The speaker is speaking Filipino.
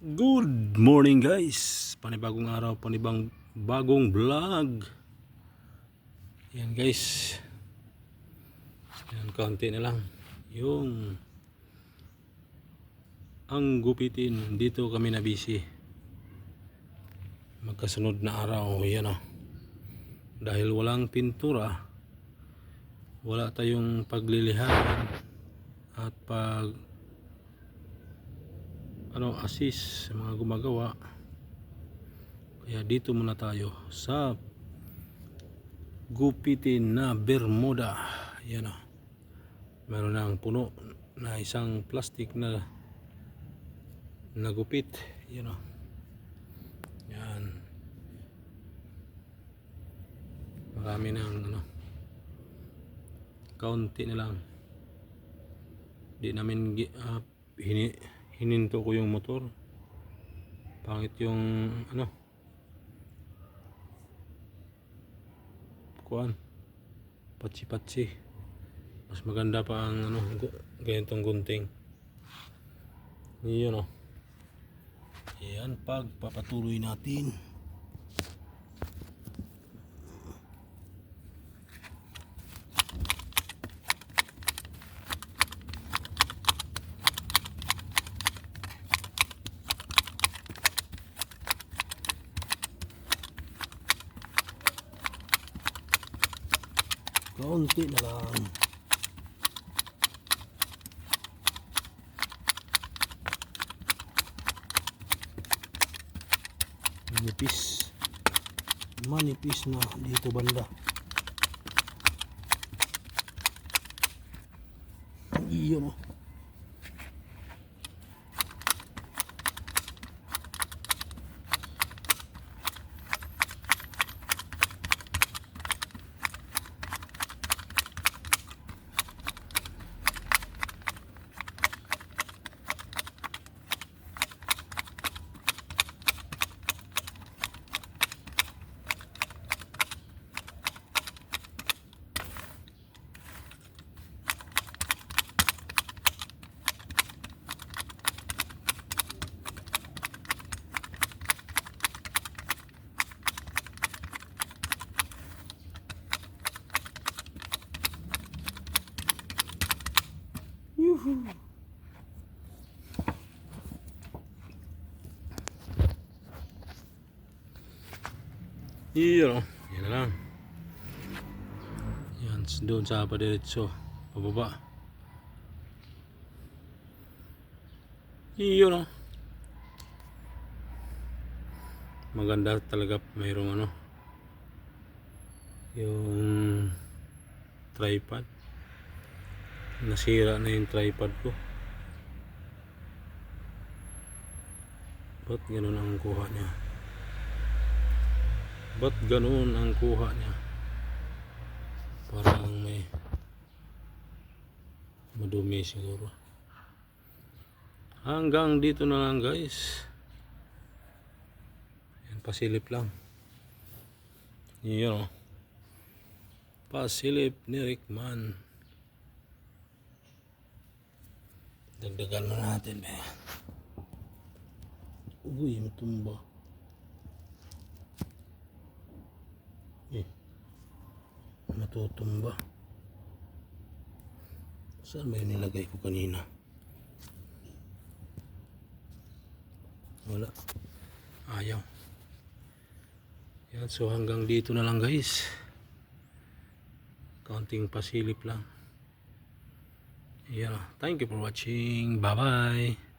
Good morning guys, panibagong araw, bagong vlog. Yan guys, yan kaunti na lang yung ang gupitin. Dito kami na busy, magkasunod na araw. Yan dahil walang pintura, wala tayong paglilihan at assist sa mga gumagawa, kaya dito muna tayo sa gupitin na Bermuda. Yan meron ng puno na isang plastic na nagupit. Yan yan, marami ng kaunti na lang. Di namin hininto ko yung motor, pangit yung patsi-patsi. Mas maganda pa ang ganitong gunting. Yun yan, pagpapatuloy natin. Kaunti na lang. Manipis na dito banda. Iyon yan na lang. Yan doon sa padiretso pababa. Yun maganda talaga. Mayroong yung tripod. Nasira na yung tripod ko. Ba't ganun ang kuha niya? Parang may madumi siguro. Hanggang dito na lang guys. Yan, pasilip lang. Yan pasilip ni Rickman. Dagdagan mo natin ba? Uy, matumba. Matutumba. Saan ba yung nilagay ko kanina? Wala. Ayaw. Yan, so hanggang dito na lang guys. Kaunting pasilip lang. Yan. Thank you for watching. Bye bye.